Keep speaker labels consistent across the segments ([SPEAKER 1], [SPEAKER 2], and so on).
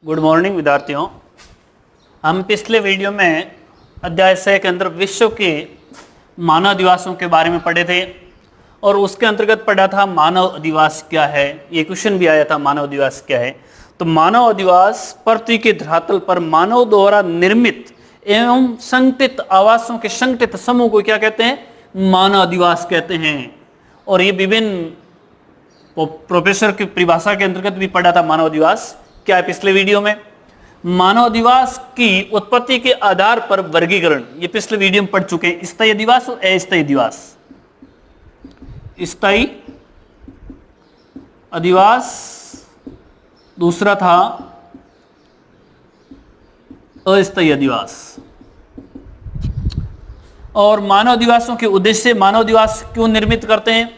[SPEAKER 1] Good morning विद्यार्थियों। हम पिछले वीडियो में अध्याय 6 के अंदर विश्व के मानव अधिवासों के बारे में पढ़े थे और उसके अंतर्गत पढ़ा था मानव अधिवास क्या है। ये क्वेश्चन भी आया था, मानव अधिवास क्या है। तो मानव अधिवास पृथ्वी के धरातल पर मानव द्वारा निर्मित एवं संगठित आवासों के संगठित समूह को क्या कहते हैं? मानव अधिवास कहते हैं। और ये विभिन्न प्रोफेसर की परिभाषा के अंतर्गत भी पढ़ा था मानव अधिवास क्या है पिछले वीडियो में। मानव अधिवास की उत्पत्ति के आधार पर वर्गीकरण ये पिछले वीडियो में पढ़ चुके हैं। स्थायी अधिवास और अस्थायी अधिवास। स्थायी अधिवास दूसरा था अस्थायी अधिवास। और मानव अधिवासों के उद्देश्य, मानव अधिवास क्यों निर्मित करते हैं?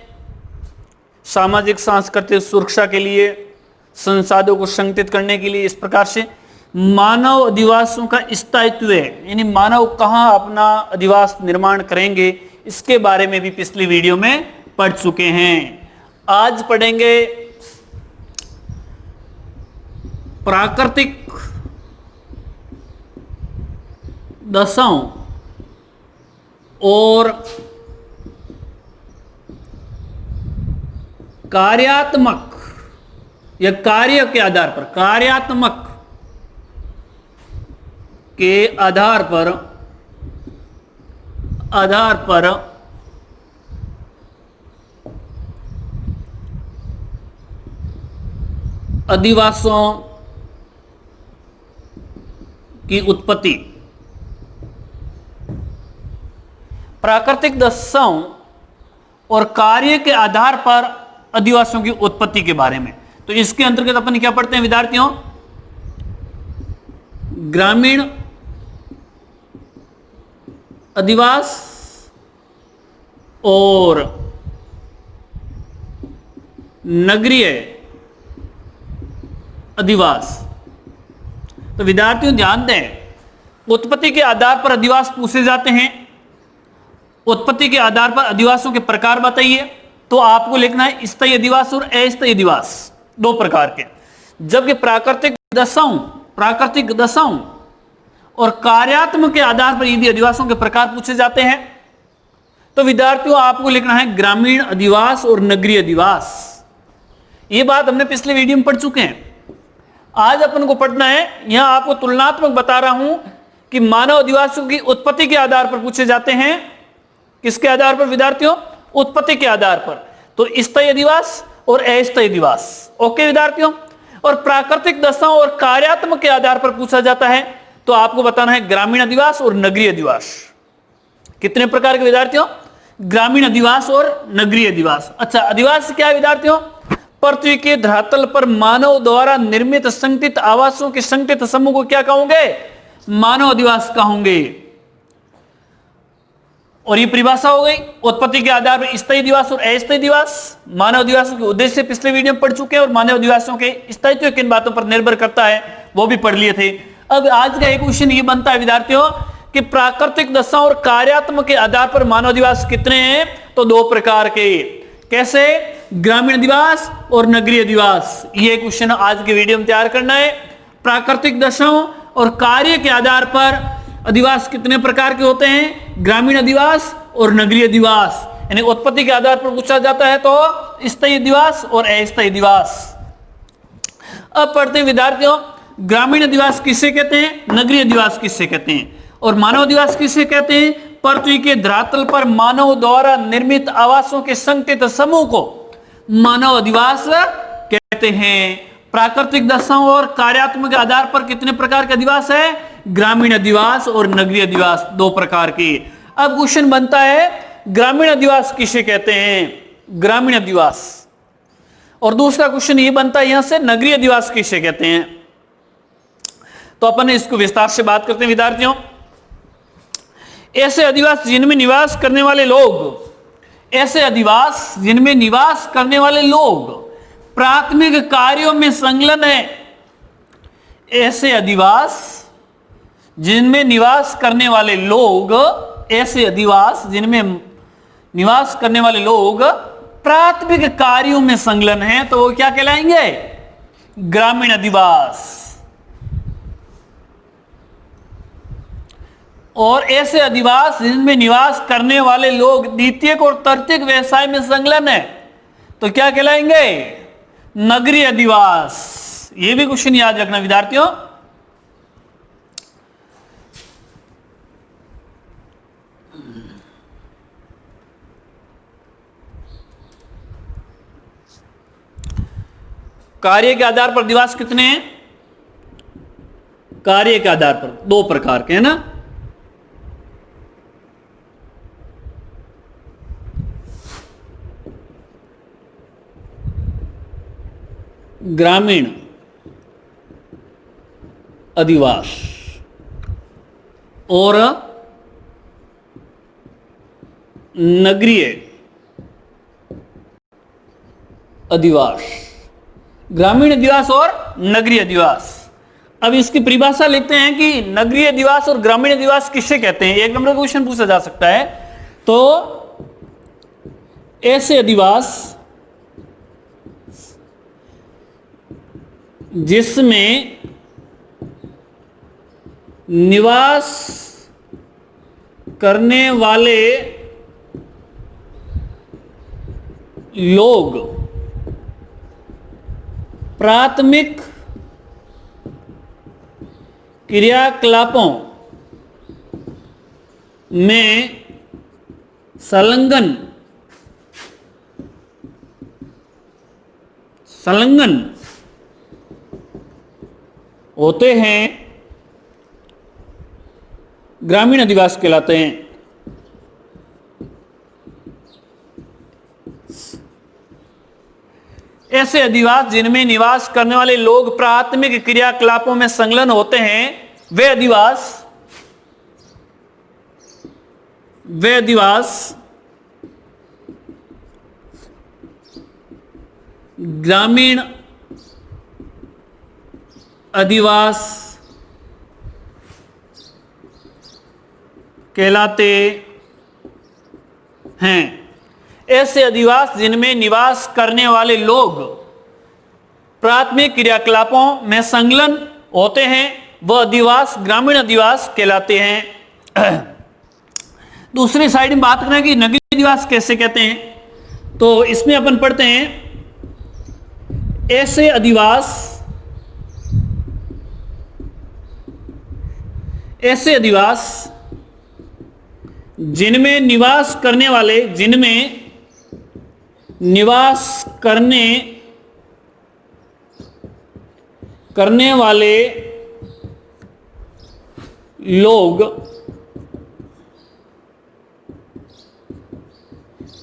[SPEAKER 1] सामाजिक सांस्कृतिक सुरक्षा के लिए, संसाधनों को संगठित करने के लिए। इस प्रकार से मानव अधिवासों का स्थायित्व है, यानी मानव कहां अपना अधिवास निर्माण करेंगे, इसके बारे में भी पिछली वीडियो में पढ़ चुके हैं। आज पढ़ेंगे प्राकृतिक दशाओं और कार्यात्मक या कार्य के आधार पर, कार्यात्मक के आधार पर अधिवासों की उत्पत्ति। प्राकृतिक दशाओं और कार्य के आधार पर अधिवासों की उत्पत्ति के बारे में। तो इसके अंतर्गत अपन क्या पढ़ते हैं विद्यार्थियों? ग्रामीण अधिवास और नगरीय अधिवास। तो विद्यार्थियों ध्यान दें, उत्पत्ति के आधार पर अधिवास पूछे जाते हैं। उत्पत्ति के आधार पर अधिवासों के प्रकार बताइए। तो आपको लिखना है स्थायी अधिवास और अस्थायी अधिवास, दो प्रकार के। जबकि प्राकृतिक दशाओं और कार्यात्मक के आधार पर यदि अधिवासों के प्रकार पूछे जाते हैं तो विद्यार्थियों आपको लिखना है ग्रामीण अधिवास और नगरीय अधिवास। यह बात हमने पिछले वीडियो में पढ़ चुके हैं। आज अपन को पढ़ना है, यहां आपको तुलनात्मक बता रहा हूं कि मानव अधिवासों की उत्पत्ति के आधार पर पूछे जाते हैं। किसके आधार पर विद्यार्थियों? उत्पत्ति के आधार पर। तो स्थायी अधिवास और अस्थायी अधिवास। ओके विद्यार्थियों। और प्राकृतिक दशाओं और कार्यात्मक के आधार पर पूछा जाता है तो आपको बताना है ग्रामीण अधिवास और नगरीय अधिवास। कितने प्रकार के विद्यार्थियों? ग्रामीण अधिवास और नगरीय अधिवास। अच्छा, अधिवास क्या है विद्यार्थियों? पृथ्वी के धरातल पर मानव द्वारा निर्मित संगठित आवासों के संगठित समूह को क्या कहोगे? मानव अधिवास कहोगे। और ये परिभाषा हो गई उत्पत्ति के आधार पर स्थायी अधिवास और अस्थायी अधिवास। मानव अधिवासों के उद्देश्य पिछले वीडियो में पढ़ चुके हैं और मानव अधिवासों के स्थायित्व किन बातों पर निर्भर करता है वो भी पढ़ लिए थे। अब आज का एक क्वेश्चन ये बनता है विद्यार्थियों कि प्राकृतिक दशाओं और कार्यात्मक के आधार पर मानव अधिवास कितने हैं? तो दो प्रकार के। कैसे? ग्रामीण अधिवास और नगरीय अधिवास। ये क्वेश्चन आज के वीडियो में तैयार करना है। प्राकृतिक दशाओं और कार्य के आधार पर अधिवास कितने प्रकार के होते हैं? ग्रामीण अधिवास और नगरीय अधिवास। यानी उत्पत्ति के आधार पर पूछा जाता है तो स्थायी अधिवास और अस्थायी अधिवास। अब पढ़ते हैं विद्यार्थियों, ग्रामीण अधिवास किसे कहते हैं, नगरीय अधिवास किसे कहते हैं और मानव अधिवास किसे कहते हैं? पृथ्वी के धरातल पर मानव द्वारा निर्मित आवासों के संगठित समूह को मानव अधिवास कहते हैं। प्राकृतिक दशाओं और कार्यात्मक के आधार पर कितने प्रकार के अधिवास है? ग्रामीण अधिवास और नगरीय अधिवास, दो प्रकार के। अब क्वेश्चन बनता है ग्रामीण अधिवास किसे कहते हैं? ग्रामीण अधिवास। और दूसरा क्वेश्चन ये बनता है यहां से नगरीय अधिवास किसे कहते हैं? तो अपन इसको विस्तार से बात करते हैं विद्यार्थियों। ऐसे अधिवास जिनमें निवास करने वाले लोग, ऐसे अधिवास जिनमें निवास करने वाले लोग प्राथमिक कार्यों में संलग्न है। ऐसे अधिवास जिनमें निवास करने वाले लोग, ऐसे अधिवास जिनमें निवास करने वाले लोग प्राथमिक कार्यों में संलग्न हैं तो वो क्या कहलाएंगे? ग्रामीण अधिवास। और ऐसे अधिवास जिनमें निवास करने वाले लोग द्वितीयक और तृतीयक व्यवसाय में संलग्न है तो क्या कहलाएंगे? नगरीय अधिवास। ये भी क्वेश्चन याद रखना विद्यार्थियों। कार्य के आधार पर अधिवास कितने हैं? कार्य के आधार पर 2 प्रकार के, है ना? ग्रामीण अधिवास और नगरीय अधिवास। ग्रामीण अधिवास और नगरीय अधिवास। अब इसकी परिभाषा लेते हैं कि नगरीय अधिवास और ग्रामीण अधिवास किससे कहते हैं। 1 नंबर का क्वेश्चन पूछा जा सकता है। तो ऐसे अधिवास जिसमें निवास करने वाले लोग प्राथमिक क्रियाकलापों में संलग्न होते हैं, ग्रामीण अधिवास कहलाते हैं। ऐसे अधिवास जिनमें निवास करने वाले लोग प्राथमिक क्रियाकलापों में संलग्न होते हैं वे अधिवास ग्रामीण अधिवास कहलाते हैं। ऐसे अधिवास जिनमें निवास करने वाले लोग प्राथमिक क्रियाकलापों में संलग्न होते हैं वह अधिवास ग्रामीण अधिवास कहलाते हैं। दूसरी साइड में बात करें कि नगरीय अधिवास कैसे कहते हैं, तो इसमें अपन पढ़ते हैं ऐसे अधिवास जिनमें निवास करने वाले लोग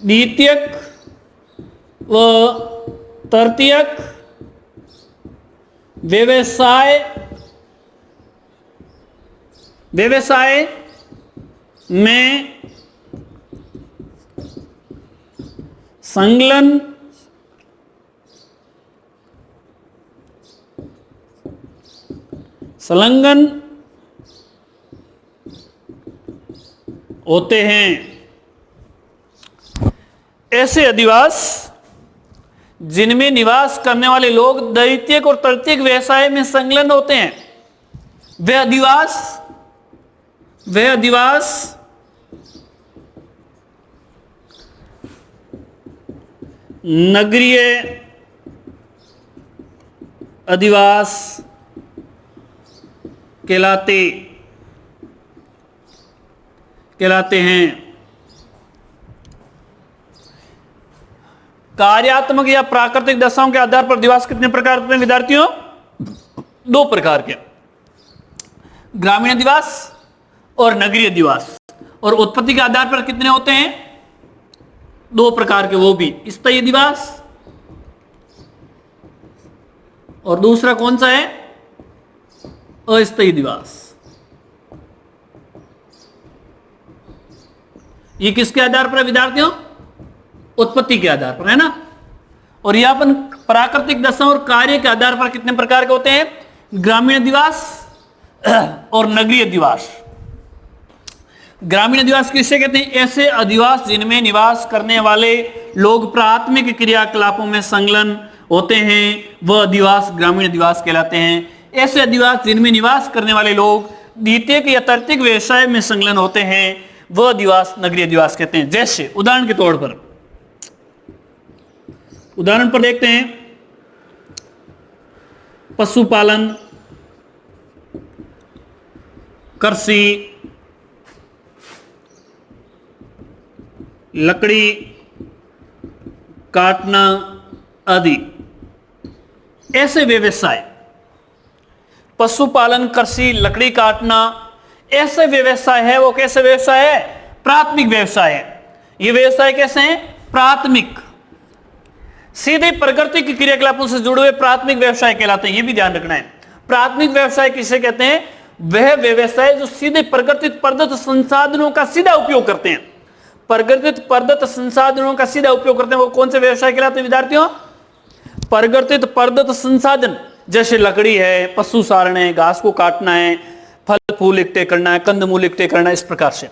[SPEAKER 1] द्वितीयक व तृतीयक व्यवसाय में संलग्न होते हैं। ऐसे अधिवास जिनमें निवास करने वाले लोग द्वितीयक और तृतीयक व्यवसाय में संलग्न होते हैं वे अधिवास नगरीय अधिवास कहलाते हैं। कार्यात्मक या प्राकृतिक दशाओं के आधार पर अधिवास कितने प्रकार के विद्यार्थियों? 2 प्रकार के, ग्रामीण अधिवास और नगरीय अधिवास। और उत्पत्ति के आधार पर कितने होते हैं? 2 प्रकार के, वो भी स्थायी अधिवास और दूसरा कौन सा है? अस्थायी अधिवास। ये किसके आधार पर है विद्यार्थियों? उत्पत्ति के आधार पर, है ना। और यह अपन प्राकृतिक दशा और कार्य के आधार पर कितने प्रकार के होते हैं? ग्रामीण अधिवास और नगरीय अधिवास। ग्रामीण अधिवास किसे कहते हैं? ऐसे अधिवास जिनमें निवास करने वाले लोग प्राथमिक क्रियाकलापों में संलग्न होते हैं वह अधिवास ग्रामीण अधिवास कहलाते हैं। ऐसे अधिवास जिनमें निवास करने वाले लोग द्वितीयक या तृतीयक व्यवसाय में संलग्न होते हैं वह अधिवास नगरीय अधिवास कहते हैं। जैसे उदाहरण के तौर पर देखते हैं पशुपालन, कृषि, लकड़ी काटना आदि। ऐसे व्यवसाय, पशुपालन, कृषि, लकड़ी काटना, ऐसे व्यवसाय है। वो कैसे व्यवसाय है? प्राथमिक व्यवसाय है। ये व्यवसाय कैसे हैं? प्राथमिक, सीधे प्रकृति की क्रियाकलापों से जुड़े हुए प्राथमिक व्यवसाय कहलाते हैं। ये भी ध्यान रखना है। प्राथमिक व्यवसाय किसे कहते हैं? वह व्यवसाय जो सीधे प्रकृतिक प्रदत्त संसाधनों का सीधा उपयोग करते हैं। प्रकृतिक प्रदत्त संसाधनों का सीधा उपयोग करते हैं, वो कौन से व्यवसाय कहलाते हैं विद्यार्थियों? प्रकृतिक प्रदत्त संसाधन, जैसे लकड़ी है, पशु सारण है, घास को काटना है, फल फूल इकट्ठे करना है, कंदमूल इकट्ठे करना है, इस प्रकार से।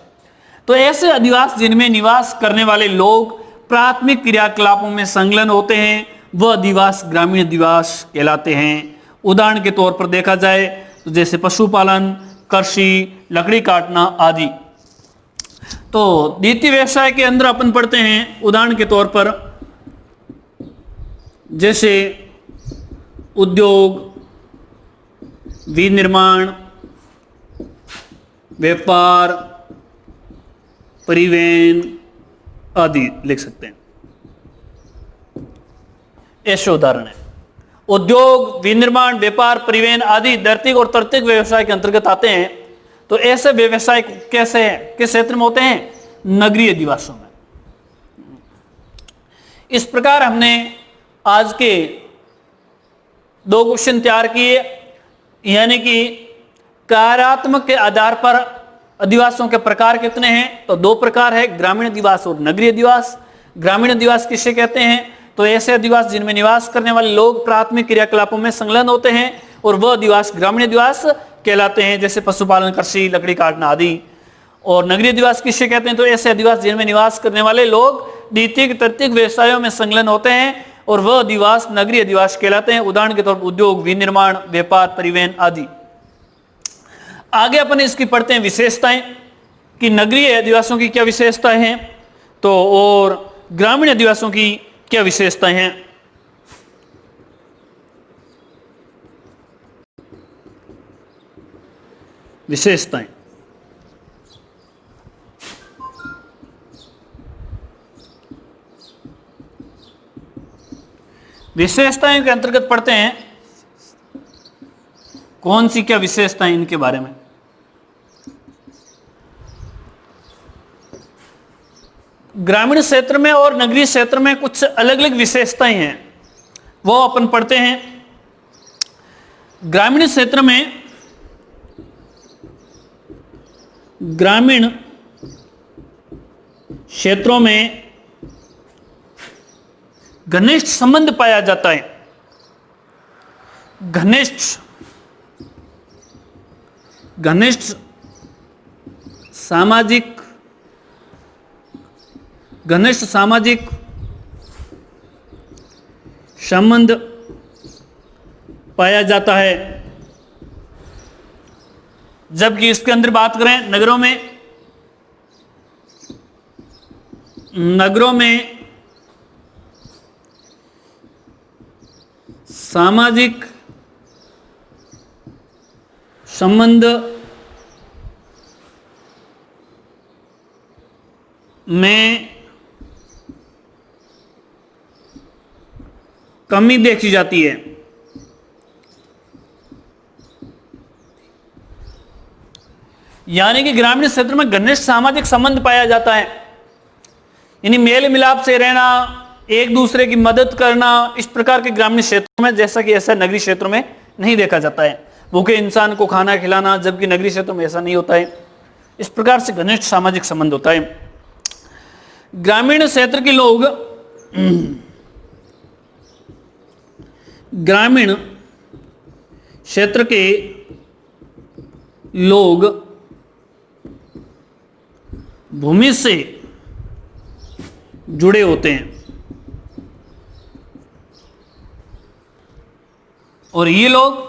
[SPEAKER 1] तो ऐसे अधिवास जिनमें निवास करने वाले लोग प्राथमिक क्रियाकलापों में संलग्न होते हैं वह अधिवास ग्रामीण अधिवास कहलाते हैं। उदाहरण के तौर पर देखा जाए तो जैसे पशुपालन, कृषि, लकड़ी काटना आदि। तो द्वितीय व्यवसाय के अंदर अपन पढ़ते हैं उदाहरण के तौर पर जैसे उद्योग, विनिर्माण, व्यापार, परिवहन आदि लिख सकते हैं। ऐसे उदाहरण है। उद्योग, विनिर्माण, व्यापार, परिवहन आदि द्वितीयक और तृतीयक व्यवसाय के अंतर्गत आते हैं। तो ऐसे व्यवसाय कैसे हैं, किस क्षेत्र में होते हैं? नगरीय अधिवासों में। इस प्रकार हमने आज के 2 क्वेश्चन तैयार किए, यानी कि कार्यात्मक के आधार पर अधिवासों के प्रकार कितने हैं? तो 2 प्रकार है, ग्रामीण अधिवास और नगरीय अधिवास। ग्रामीण अधिवास किसे कहते हैं? तो ऐसे अधिवास जिनमें निवास करने वाले लोग प्राथमिक क्रियाकलापों में संलग्न होते हैं और वह अधिवास ग्रामीण अधिवास कहलाते हैं, जैसे पशुपालन, कृषि, लकड़ी काटना आदि। और नगरीय अधिवास किसे कहते हैं? तो ऐसे अधिवास जिनमें निवास करने वाले लोग द्वितीयक तृतीयक व्यवसायों में संलग्न होते हैं और वह अधिवास नगरीय अधिवास कहलाते हैं। उदाहरण के तौर पर उद्योग, विनिर्माण, व्यापार, परिवहन आदि। आगे अपन इसकी पढ़ते हैं विशेषताएं कि नगरीय अधिवासों की क्या विशेषताएं हैं तो और ग्रामीण अधिवासों की क्या विशेषताएं हैं। विशेषताएं, विशेषताएं के अंतर्गत पढ़ते हैं कौन सी क्या विशेषताएं इनके बारे में। ग्रामीण क्षेत्र में और नगरीय क्षेत्र में कुछ अलग अलग विशेषताएं हैं, वो अपन पढ़ते हैं। ग्रामीण क्षेत्र में ग्रामीण क्षेत्रों में घनिष्ठ संबंध पाया जाता है। घनिष्ठ सामाजिक संबंध पाया जाता है। जबकि इसके अंदर बात करें नगरों में सामाजिक संबंध में कमी देखी जाती है। यानी कि ग्रामीण क्षेत्र में घनिष्ठ सामाजिक संबंध पाया जाता है, यानी मेल मिलाप से रहना, एक दूसरे की मदद करना, इस प्रकार के ग्रामीण क्षेत्रों में, जैसा कि ऐसा नगरीय क्षेत्रों में नहीं देखा जाता है। भूखे इंसान को खाना खिलाना, जबकि नगरीय क्षेत्रों में ऐसा नहीं होता है। इस प्रकार से घनिष्ठ सामाजिक संबंध होता है। ग्रामीण क्षेत्र के लोग ग्रामीण क्षेत्र के लोग भूमि से जुड़े होते हैं और ये लोग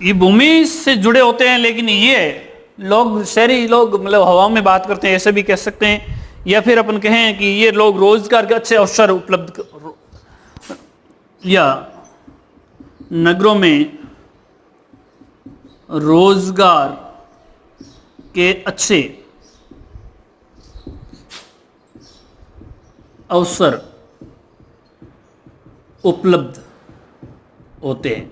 [SPEAKER 1] ये भूमि से जुड़े होते हैं, लेकिन ये लोग, शहरी लोग मतलब हवा में बात करते हैं, ऐसे भी कह सकते हैं, या फिर अपन कहें कि ये लोग रोजगार के अच्छे अवसर उपलब्ध, या नगरों में रोजगार के अच्छे अवसर उपलब्ध होते हैं।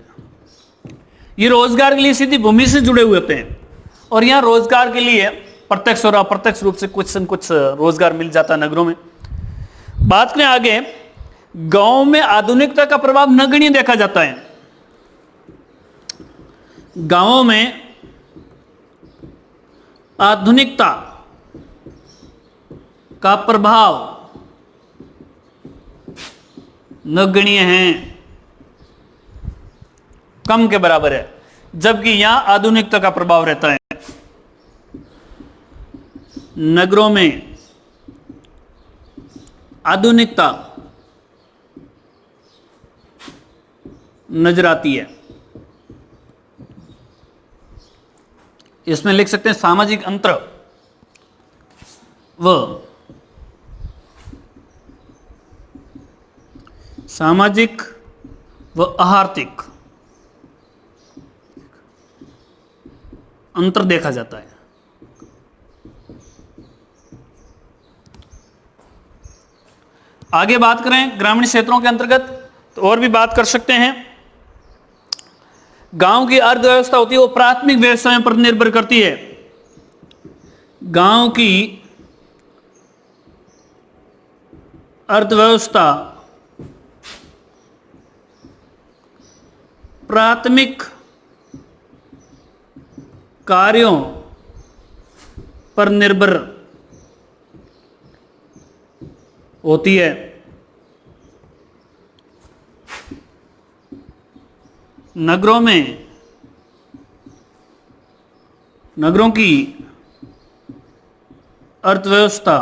[SPEAKER 1] ये रोजगार के लिए सीधी भूमि से जुड़े हुए होते हैं, और यहां रोजगार के लिए प्रत्यक्ष और अप्रत्यक्ष रूप से कुछ न कुछ रोजगार मिल जाता है नगरों में। बात करें आगे, गांव में आधुनिकता का प्रभाव नगण्य देखा जाता है। गांवों में आधुनिकता का प्रभाव नगण्य है, कम के बराबर है, जबकि यहां आधुनिकता का प्रभाव रहता है। नगरों में आधुनिकता नजर आती है। इसमें लिख सकते हैं सामाजिक अंतर व सामाजिक व आर्थिक अंतर देखा जाता है। आगे बात करें ग्रामीण क्षेत्रों के अंतर्गत, तो और भी बात कर सकते हैं। गांव की अर्थव्यवस्था होती है वो प्राथमिक व्यवसायों पर निर्भर करती है। गांव की अर्थव्यवस्था प्राथमिक कार्यों पर निर्भर होती है। नगरों की अर्थव्यवस्था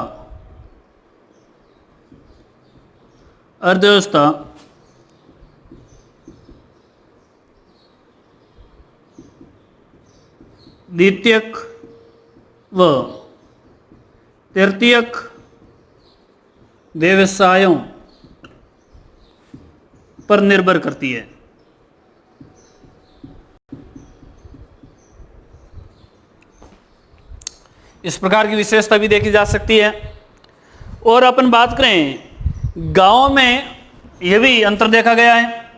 [SPEAKER 1] द्वितीयक व तृतीयक व्यवसायों पर निर्भर करती है। इस प्रकार की विशेषता भी देखी जा सकती है। और अपन बात करें गांवों में, यह भी अंतर देखा गया है।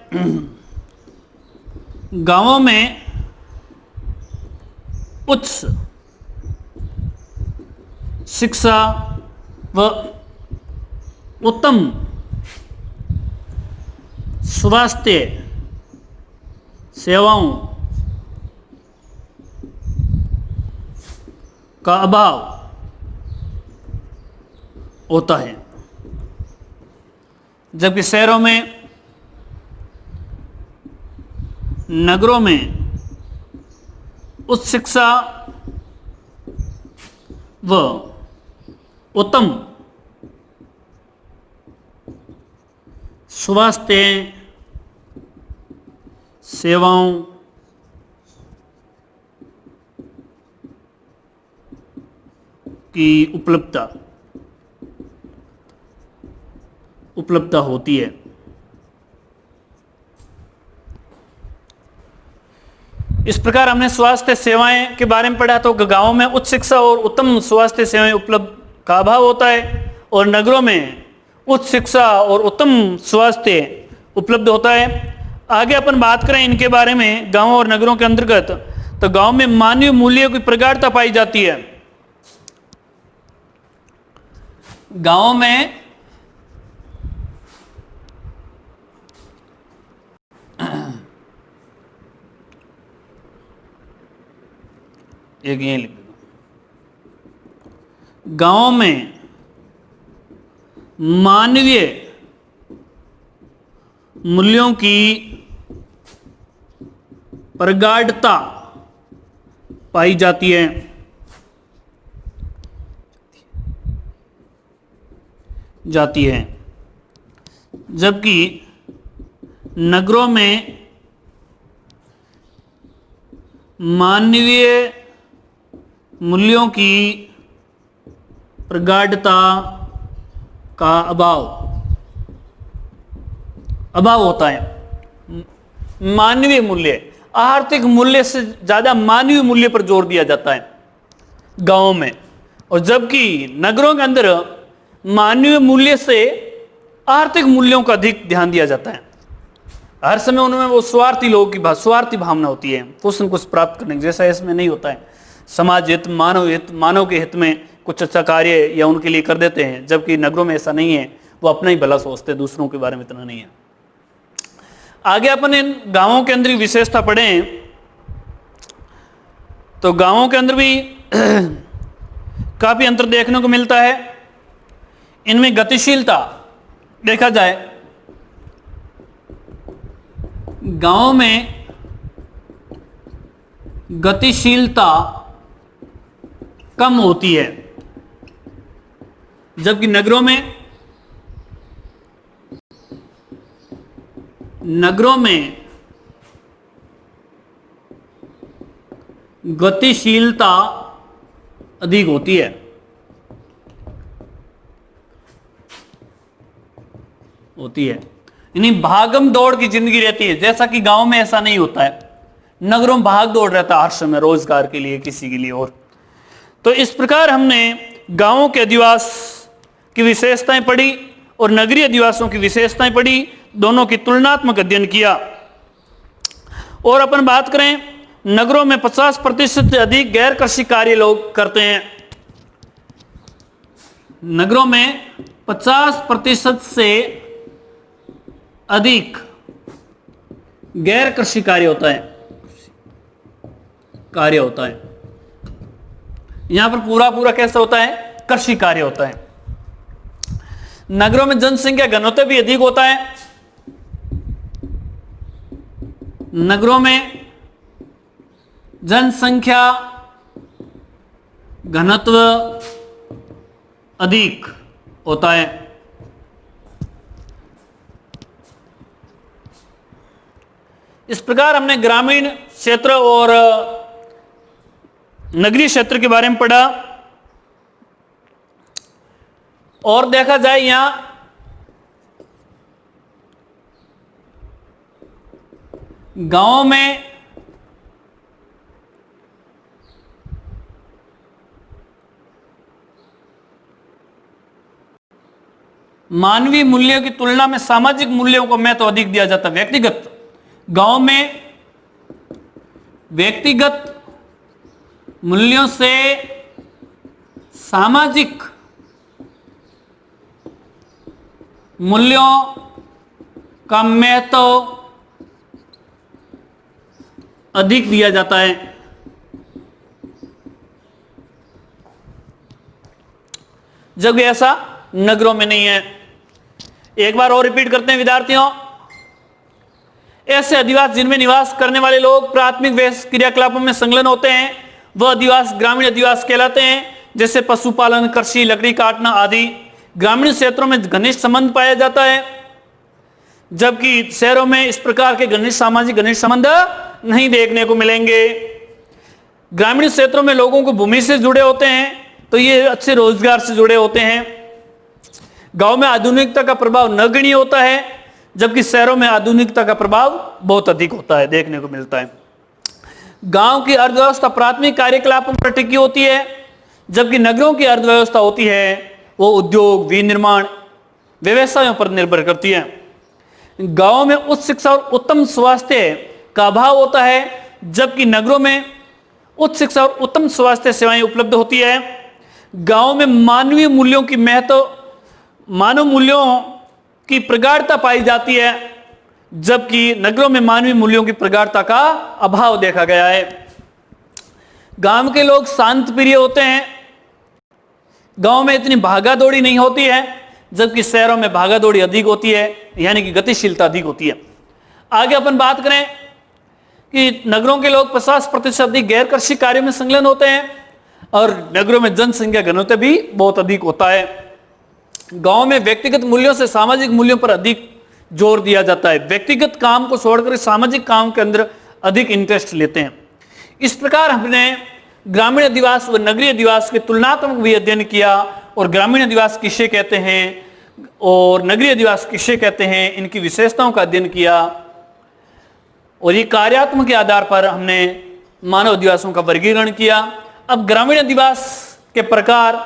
[SPEAKER 1] गांवों में उच्च शिक्षा व उत्तम स्वास्थ्य सेवाओं का अभाव होता है, जबकि शहरों में, नगरों में उच्च शिक्षा व उत्तम स्वास्थ्य सेवाओं की उपलब्धता होती है। इस प्रकार हमने स्वास्थ्य सेवाएं के बारे में पढ़ा। तो गांवों में उच्च शिक्षा और उत्तम स्वास्थ्य सेवाएं उपलब्ध का अभाव होता है, और नगरों में उच्च शिक्षा और उत्तम स्वास्थ्य उपलब्ध होता है। आगे अपन बात करें इनके बारे में, गांवों और नगरों के अंतर्गत, तो गांव में मानवीय मूल्यों की प्रगाढ़ता पाई जाती है। गांव में एक ये लिख दो, गांव में मानवीय मूल्यों की प्रगाढ़ता पाई जाती है। जबकि नगरों में मानवीय मूल्यों की प्रगाढ़ता का अभाव होता है। मानवीय मूल्य, आर्थिक मूल्य से ज्यादा मानवीय मूल्य पर जोर दिया जाता है गांवों में, और जबकि नगरों के अंदर मानवीय मूल्य से आर्थिक मूल्यों का अधिक ध्यान दिया जाता है। हर समय उनमें वो स्वार्थी लोगों की स्वार्थी भावना होती है, कुछ न कुछ प्राप्त करने की, जैसा इसमें नहीं होता है। समाज हित, मानव के हित में कुछ अच्छा कार्य या उनके लिए कर देते हैं, जबकि नगरों में ऐसा नहीं है। वो अपना ही भला सोचते हैं, दूसरों के बारे में इतना नहीं है। आगे अपन इन गांवों के अंदर की विशेषता पढ़ें तो गांवों के अंदर भी काफी अंतर देखने को मिलता है। इनमें गतिशीलता देखा जाए, गांवों में गतिशीलता कम होती है, जबकि नगरों में गतिशीलता अधिक होती है। यानी भागम दौड़ की जिंदगी रहती है, जैसा कि गांव में ऐसा नहीं होता है। नगरों में भाग दौड़ रहता है हर समय, रोजगार के लिए, किसी के लिए और। तो इस प्रकार हमने गांवों के अधिवास की विशेषताएं पढ़ी और नगरीय अधिवासियों की विशेषताएं पढ़ी, दोनों की तुलनात्मक अध्ययन किया। और अपन बात करें, नगरों में 50% से अधिक गैर कृषि कार्य लोग करते हैं। नगरों में 50% से अधिक गैर कृषि कार्य होता है। यहां पर पूरा कैसा होता है? कृषि कार्य होता है। नगरों में जनसंख्या घनत्व भी अधिक होता है। नगरों में जनसंख्या घनत्व अधिक होता है। इस प्रकार हमने ग्रामीण क्षेत्र और नगरीय क्षेत्र के बारे में पढ़ा। और देखा जाए, यहां गांवों में मानवीय मूल्यों की तुलना में सामाजिक मूल्यों को महत्व अधिक दिया जाता है। व्यक्तिगत, गांव में व्यक्तिगत मूल्यों से सामाजिक मूल्यों का महत्व अधिक दिया जाता है। जबकि ऐसा नगरों में नहीं है। एक बार और रिपीट करते हैं विद्यार्थियों, ऐसे अधिवास जिनमें निवास करने वाले लोग प्राथमिक व्यवसाय क्रियाकलापों में संलग्न होते हैं, वह अधिवास ग्रामीण अधिवास कहलाते हैं। जैसे पशुपालन, कृषि, लकड़ी काटना आदि। ग्रामीण क्षेत्रों में घनिष्ठ संबंध पाया जाता है, जबकि शहरों में इस प्रकार के घनिष्ठ सामाजिक घनिष्ठ संबंध नहीं देखने को मिलेंगे। ग्रामीण क्षेत्रों में लोगों को भूमि से जुड़े होते हैं, तो ये अच्छे रोजगार से जुड़े होते हैं। गांव में आधुनिकता का प्रभाव नगण्य होता है, जबकि शहरों में आधुनिकता का प्रभाव बहुत अधिक होता है, देखने को मिलता है। गांव की अर्थव्यवस्था प्राथमिक कार्यकलापों पर टिकी होती है, जबकि नगरों की अर्थव्यवस्था होती है वो उद्योग, विनिर्माण, व्यवसायों पर निर्भर करती है। गांवों में उच्च शिक्षा और उत्तम स्वास्थ्य का अभाव होता है, जबकि नगरों में उच्च शिक्षा और उत्तम स्वास्थ्य सेवाएं उपलब्ध होती है। गांव में मानवीय मूल्यों की मानव मूल्यों की प्रगाढ़ता पाई जाती है, जबकि नगरों में मानवीय मूल्यों की प्रगाढ़ता का अभाव देखा गया है। गांव के लोग शांत प्रिय होते हैं, गांव में इतनी भागा दौड़ी नहीं होती है, जबकि शहरों में भागा दौड़ी अधिक होती है, यानी कि गतिशीलता अधिक होती है। आगे अपन बात करें कि नगरों के लोग 50% अधिक गैर कृषि कार्यों में संलग्न होते हैं, और नगरों में जनसंख्या घनत्व भी बहुत अधिक होता है। गांव में व्यक्तिगत मूल्यों से सामाजिक मूल्यों पर अधिक जोर दिया जाता है। व्यक्तिगत काम को छोड़कर सामाजिक काम के अंदर अधिक इंटरेस्ट लेते हैं। इस प्रकार हमने ग्रामीण अधिवास व नगरीय अधिवास के तुलनात्मक भी अध्ययन किया और ग्रामीण अधिवास किसे कहते हैं और नगरीय अधिवास किसे कहते हैं, इनकी विशेषताओं का अध्ययन किया और ये कार्यात्मक के आधार पर हमने मानव अधिवासों का वर्गीकरण किया। अब ग्रामीण अधिवास के प्रकार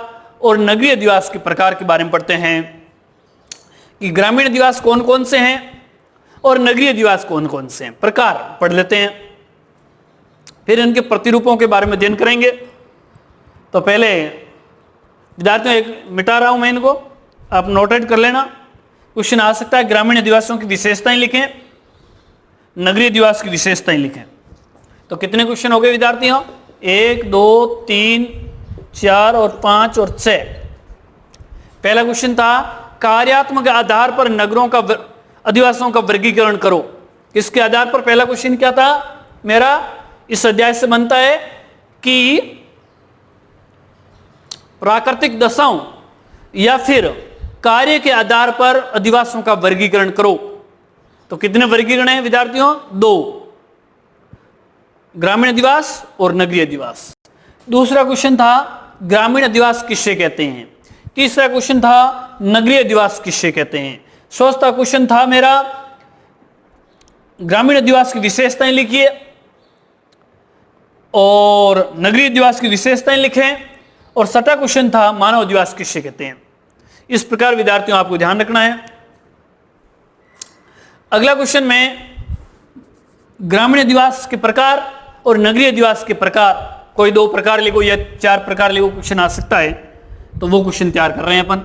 [SPEAKER 1] और नगरीय अधिवास के प्रकार के बारे में पढ़ते हैं कि ग्रामीण अधिवास कौन कौन से हैं और नगरीय अधिवास कौन कौन से हैं। प्रकार पढ़ लेते हैं, फिर इनके प्रतिरूपों के बारे में अध्ययन करेंगे। तो पहले विद्यार्थियों एक मिटा रहा हूं मैं इनको, आप नोटेट कर लेना। क्वेश्चन आ सकता है ग्रामीण अधिवासियों की विशेषताएं लिखें, नगरीय अधिवास की विशेषताएं लिखें। तो कितने क्वेश्चन हो गए विद्यार्थियों? 1 2 3 4 और 5 और 6। पहला क्वेश्चन था कार्यात्मक आधार पर नगरों का अधिवासों का वर्गीकरण करो। किसके आधार पर? पहला क्वेश्चन क्या था मेरा इस अध्याय से बनता है कि प्राकृतिक दशाओं या फिर कार्य के आधार पर अधिवासों का वर्गीकरण करो। तो कितने वर्गीकरण हैं विद्यार्थियों? 2, ग्रामीण अधिवास और नगरीय अधिवास। दूसरा क्वेश्चन था ग्रामीण अधिवास किससे कहते हैं। तीसरा क्वेश्चन था नगरीय अधिवास किससे कहते हैं। चौथा क्वेश्चन था मेरा ग्रामीण अधिवास की विशेषताएं लिखिए और नगरीय अधिवास की विशेषताएं लिखें। और छठा क्वेश्चन था मानव अधिवास किससे कहते हैं। इस प्रकार विद्यार्थियों आपको ध्यान रखना है। अगला क्वेश्चन में ग्रामीण अधिवास के प्रकार और नगरीय अधिवास के प्रकार, कोई 2 प्रकार लिखो या 4 प्रकार लिखो, क्वेश्चन आ सकता है। तो वो क्वेश्चन तैयार कर रहे हैं अपन।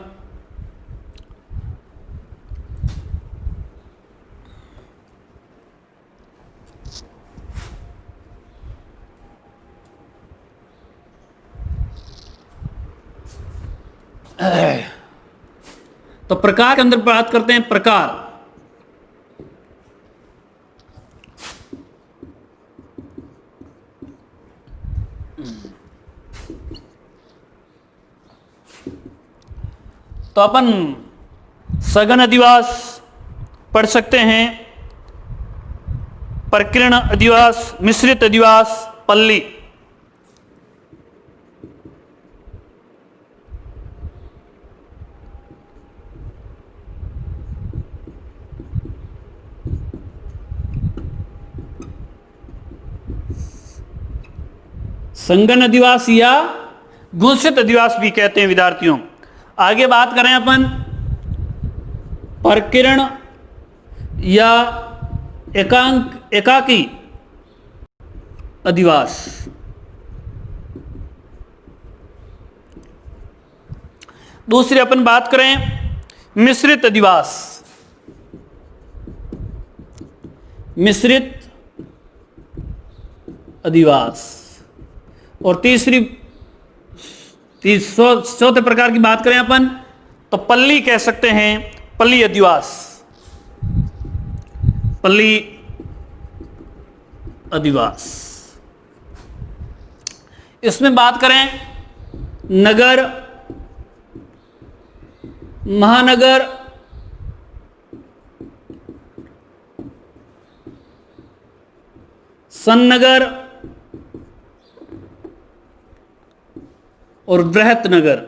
[SPEAKER 1] तो प्रकार के अंदर बात करते हैं। प्रकार तो अपन सघन अधिवास पढ़ सकते हैं, प्रकीर्ण अधिवास, मिश्रित अधिवास, पल्ली। संगन अधिवास या गुंसित अधिवास भी कहते हैं विद्यार्थियों। आगे बात करें अपन प्रकीर्ण या एकाकी अधिवास। दूसरी अपन बात करें मिश्रित अधिवास। मिश्रित अधिवास। और चौथे प्रकार की बात करें अपन तो पल्ली कह सकते हैं, पल्ली अधिवास। पल्ली अधिवास। इसमें बात करें नगर, महानगर, सन्नगर और बृहत नगर।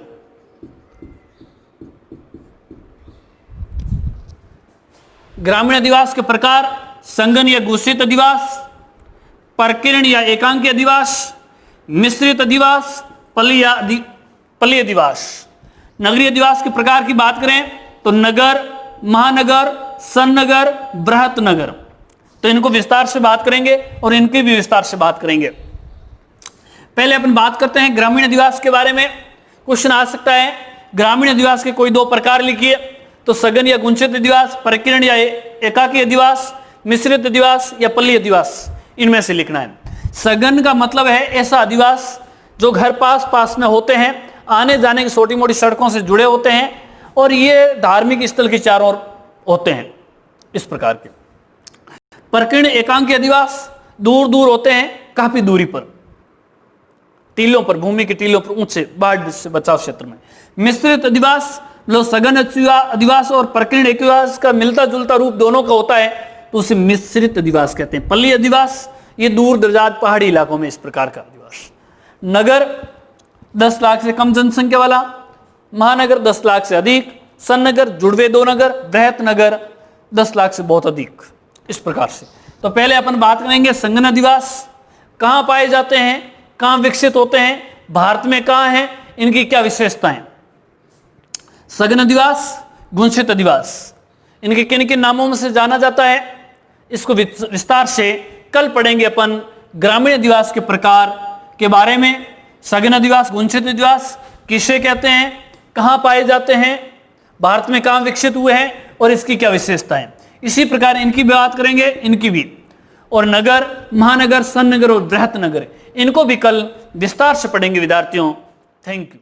[SPEAKER 1] ग्रामीण अधिवास के प्रकार संगन या गुंसित अधिवास, प्रकीर्ण या एकांकी अधिवास, मिश्रित अधिवास, पल्ली अधिवास। नगरीय अधिवास के प्रकार की बात करें तो नगर, महानगर, सन्नगर, बृहत नगर। तो इनको विस्तार से बात करेंगे और इनकी भी विस्तार से बात करेंगे। पहले अपन बात करते हैं ग्रामीण अधिवास के बारे में। क्वेश्चन आ सकता है ग्रामीण अधिवास के कोई 2 प्रकार लिखिए। तो सघन या गुंसित अधिवास, प्रकीर्ण या एकाकी अधिवास, मिश्रित अधिवास या पल्ली अधिवास, इनमें से लिखना है। सघन का मतलब है ऐसा अधिवास जो घर पास में होते हैं, आने जाने की छोटी मोटी सड़कों से जुड़े होते हैं और ये धार्मिक स्थल के चारों ओर होते हैं, इस प्रकार के। प्रकीर्ण एकांकी अधिवास दूर दूर होते हैं, काफी दूरी पर, टीलों पर, भूमि के टीलों पर, ऊंचे बाढ़ से बचाव क्षेत्र में। मिश्रित अधिवास मतलब सघन अधिवास और प्रकीर्ण अधिवास का मिलता जुलता रूप दोनों का होता है, तो उसे मिश्रित अधिवास कहते हैं। पल्ली अधिवास ये दूर दराज पहाड़ी इलाकों में इस प्रकार का आदिवास। नगर 10 लाख से कम जनसंख्या वाला, महानगर 10 लाख से अधिक, सन्नगर, जुड़वे 2 नगर, बृहत नगर 10 लाख से बहुत अधिक, इस प्रकार से। तो पहले अपन बात करेंगे संघन अधिवास कहाँ पाए जाते हैं, कहाँ विकसित होते हैं, भारत में कहाँ हैं, इनकी क्या विशेषताएं। सघन अधिवास, गुंशित अधिवास, इनके किन किन नामों से जाना जाता है, इसको विस्तार से कल पढ़ेंगे अपन। ग्रामीण अधिवास के प्रकार के बारे में, सघन अधिवास, गुंशित अधिवास किसे कहते हैं, कहाँ पाए जाते हैं, भारत में कहाँ विकसित हुए हैं और इसकी क्या विशेषताएं। इसी प्रकार इनकी भी बात करेंगे, इनकी भी। और नगर, महानगर, सन्नगर और बृहत नगर, इनको भी कल विस्तार से पढ़ेंगे विद्यार्थियों। Thank you.